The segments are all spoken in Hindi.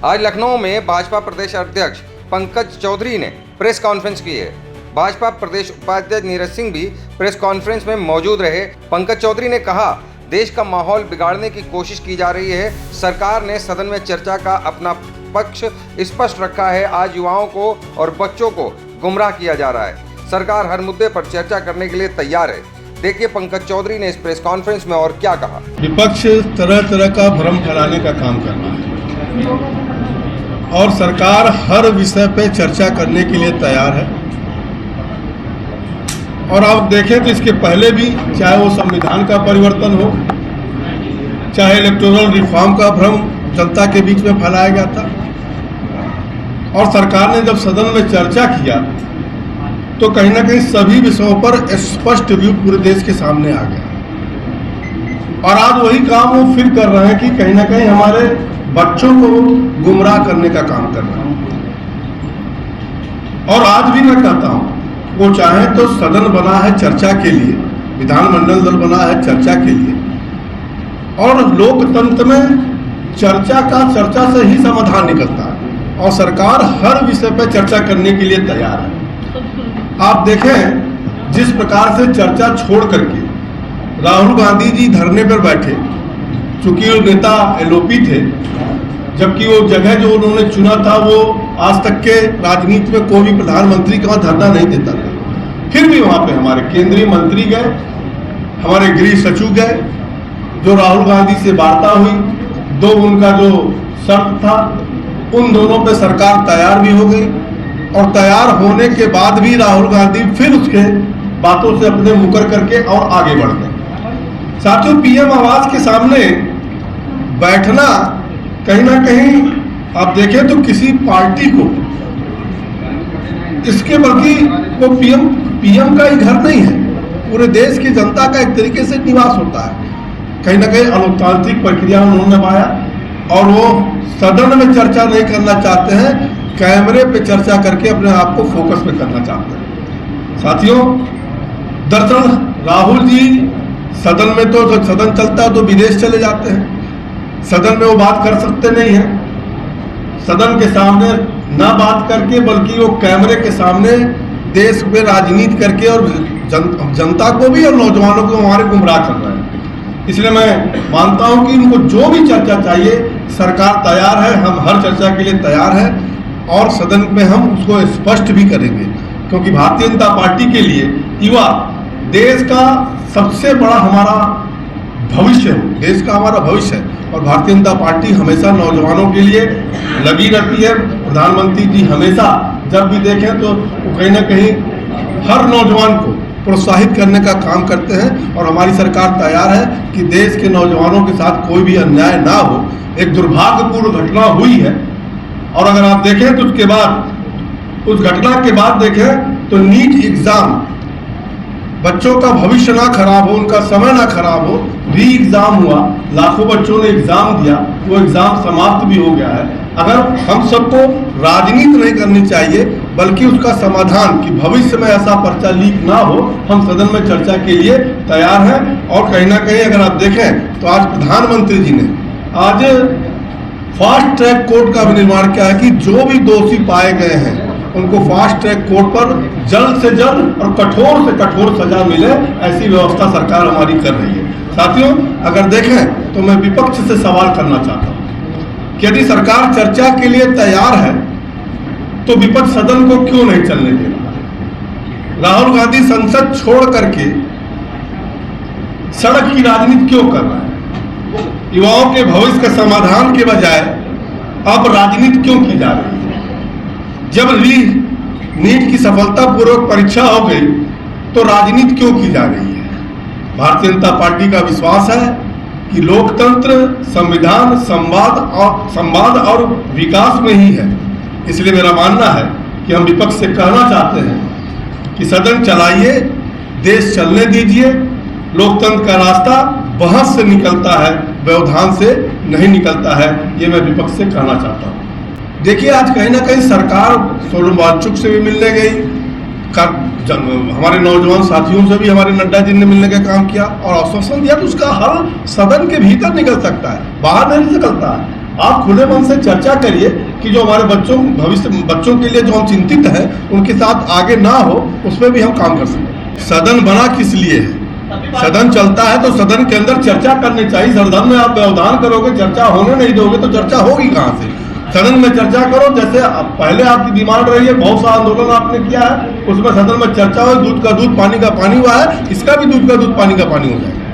आज लखनऊ में भाजपा प्रदेश अध्यक्ष पंकज चौधरी ने प्रेस कॉन्फ्रेंस की है। भाजपा प्रदेश उपाध्यक्ष नीरज सिंह भी प्रेस कॉन्फ्रेंस में मौजूद रहे। पंकज चौधरी ने कहा, देश का माहौल बिगाड़ने की कोशिश की जा रही है। सरकार ने सदन में चर्चा का अपना पक्ष स्पष्ट रखा है। आज युवाओं को और बच्चों को गुमराह किया जा रहा है। सरकार हर मुद्दे पर चर्चा करने के लिए तैयार है। देखिए पंकज चौधरी ने इस प्रेस कॉन्फ्रेंस में और क्या कहा। विपक्ष तरह तरह का भ्रम फैलाने का काम कर रहा है और सरकार हर विषय पे चर्चा करने के लिए तैयार है। और आप देखें तो इसके पहले भी, चाहे वो संविधान का परिवर्तन हो, चाहे इलेक्टोरल रिफॉर्म का भ्रम जनता के बीच में फैलाया गया था, और सरकार ने जब सदन में चर्चा किया तो कहीं ना कहीं सभी विषयों पर स्पष्ट व्यू पूरे देश के सामने आ गया। और आज वही काम वो फिर कर रहे हैं कि कहीं ना कहीं हमारे बच्चों को गुमराह करने का काम कर रहे हैं। और आज भी मैं कहता हूं, वो चाहे तो सदन बना है चर्चा के लिए, विधानमंडल दल बना है चर्चा के लिए, और लोकतंत्र में चर्चा से ही समाधान निकलता है, और सरकार हर विषय पर चर्चा करने के लिए तैयार है। आप देखें जिस प्रकार से चर्चा छोड़ करके राहुल गांधी जी धरने पर बैठे, चूंकि वो नेता एलओपी थे, जबकि वो जगह जो उन्होंने चुना था वो आज तक के राजनीति में कोई भी प्रधानमंत्री का धरना नहीं देता था। फिर भी वहां पे हमारे केंद्रीय मंत्री गए, हमारे गृह सचिव गए, जो राहुल गांधी से वार्ता हुई, दो उनका जो शर्त था उन दोनों पे सरकार तैयार भी हो गई। और तैयार होने के बाद भी राहुल गांधी फिर उसके बातों से अपने मुकर करके और आगे बढ़ गए। साथियों, पीएम आवास के सामने बैठना कहीं ना कहीं आप देखें तो किसी पार्टी को इसके बल्कि वो पीएम का ही घर नहीं है, पूरे देश की जनता का एक तरीके से निवास होता है। कहीं ना कहीं अलोकतांत्रिक प्रक्रिया उन्होंने निभाया, और वो सदन में चर्चा नहीं करना चाहते हैं, कैमरे पे चर्चा करके अपने आप को फोकस में करना चाहते हैं। साथियों, दरअसल राहुल जी सदन में तो जब सदन चलता है तो विदेश चले जाते हैं, सदन में वो बात कर सकते नहीं है। सदन के सामने ना बात करके बल्कि वो कैमरे के सामने देश में राजनीति करके और जनता को भी और नौजवानों को हमारे गुमराह कर रहे हैं। इसलिए मैं मानता हूं कि इनको जो भी चर्चा चाहिए सरकार तैयार है, हम हर चर्चा के लिए तैयार है, और सदन में हम उसको स्पष्ट भी करेंगे, क्योंकि भारतीय जनता पार्टी के लिए युवा देश का सबसे बड़ा हमारा भविष्य है, देश का हमारा भविष्य है। और भारतीय जनता पार्टी हमेशा नौजवानों के लिए लगी रहती है। प्रधानमंत्री जी हमेशा जब भी देखें तो कहीं ना कहीं हर नौजवान को प्रोत्साहित करने का काम करते हैं, और हमारी सरकार तैयार है कि देश के नौजवानों के साथ कोई भी अन्याय ना हो। एक दुर्भाग्यपूर्ण घटना हुई है, और अगर आप देखें तो उसके बाद, उस घटना के बाद देखें तो नीट एग्जाम, बच्चों का भविष्य ना खराब हो, उनका समय ना खराब हो, री एग्जाम हुआ, लाखों बच्चों ने एग्जाम दिया, वो एग्जाम समाप्त भी हो गया है। अगर हम सबको राजनीति नहीं करनी चाहिए बल्कि उसका समाधान कि भविष्य में ऐसा पर्चा लीक ना हो, हम सदन में चर्चा के लिए तैयार हैं। और कहीं ना कहीं अगर आप देखें तो आज प्रधानमंत्री जी ने आज फास्ट ट्रैक कोर्ट का भी निर्माण किया है कि जो भी दोषी पाए गए हैं उनको फास्ट ट्रैक कोर्ट पर जल्द से जल्द और कठोर से कठोर सजा मिले, ऐसी व्यवस्था सरकार हमारी कर रही है। साथियों, अगर देखें तो मैं विपक्ष से सवाल करना चाहता हूं कि यदि सरकार चर्चा के लिए तैयार है तो विपक्ष सदन को क्यों नहीं चलने दे रहा है? राहुल गांधी संसद छोड़ करके सड़क की राजनीति क्यों कर रहा है? युवाओं के भविष्य के समाधान के बजाय अब राजनीति क्यों की जा रही है? जब नीट की सफलतापूर्वक परीक्षा हो गई तो राजनीति क्यों की जा रही है? भारतीय जनता पार्टी का विश्वास है कि लोकतंत्र, संविधान, संवाद और विकास में ही है। इसलिए मेरा मानना है कि हम विपक्ष से कहना चाहते हैं कि सदन चलाइए, देश चलने दीजिए। लोकतंत्र का रास्ता बहस से निकलता है, व्यवधान से नहीं निकलता है, ये मैं विपक्ष से कहना चाहता हूँ। देखिए, आज कहीं ना कहीं सरकार सोनम वांगचुक से भी मिलने गई, हमारे नौजवान साथियों से भी हमारे नड्डा जी ने मिलने का काम किया और आश्वासन दिया कि उसका हल सदन के भीतर निकल सकता है, बाहर नहीं निकलता है। आप खुले मन से चर्चा करिए कि जो हमारे बच्चों के लिए जो हम चिंतित हैं उनके साथ आगे ना हो, उसमें भी हम काम कर सकें। सदन बना किस लिए है? सदन चलता है तो सदन के अंदर चर्चा करनी चाहिए। सदन में आप व्यवधान करोगे, चर्चा होने नहीं दोगे तो चर्चा होगी कहाँ से? सदन में चर्चा करो, जैसे पहले आपकी डिमांड रही है, बहुत सा आंदोलन आपने किया है, उसमें सदन में चर्चा हो, दूध का दूध पानी का पानी हुआ है, इसका भी दूध का दूध पानी का पानी हो जाएगा।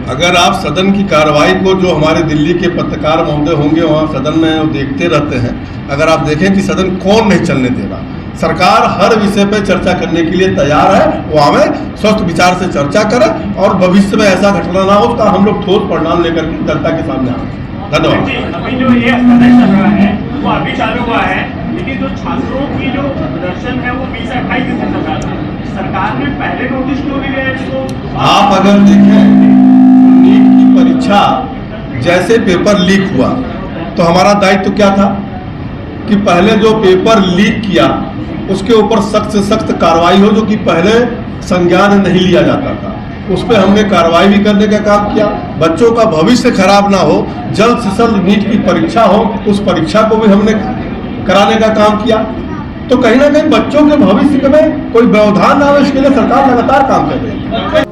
अगर आप सदन की कार्रवाई को, जो हमारे दिल्ली के पत्रकार महोदय होंगे वहाँ सदन में वो देखते रहते हैं, अगर आप देखें कि सदन कौन नहीं चलने दे रहा, सरकार हर विषय पर चर्चा करने के लिए तैयार है। वो हमें स्वस्थ विचार से चर्चा करें और भविष्य में ऐसा घटना ना हो, उसका हम लोग ठोस परिणाम लेकर के जनता के सामने आए। धन्यवाद। अभी जो ये सदन चल रहा है वो अभी चालू हुआ है, लेकिन जो छात्रों की जो प्रदर्शन है वो 20-28 दिन से चल रहा था। सरकार ने पहले नोटिस क्यों नहीं लिया इसको? आप अगर देखें, नीट की परीक्षा जैसे पेपर लीक हुआ तो हमारा दायित्व क्या था कि पहले जो पेपर लीक किया उसके ऊपर सख्त से सख्त कार्रवाई हो, जो कि पहले संज्ञान नहीं लिया जाता था। उस पर हमने कार्रवाई भी करने का काम किया। बच्चों का भविष्य खराब ना हो, जल्द से जल्द नीट की परीक्षा हो, उस परीक्षा को भी हमने कराने का काम किया। तो कहीं ना कहीं बच्चों के भविष्य में कोई व्यवधान ना हो, इसके लिए सरकार लगातार काम कर रही है।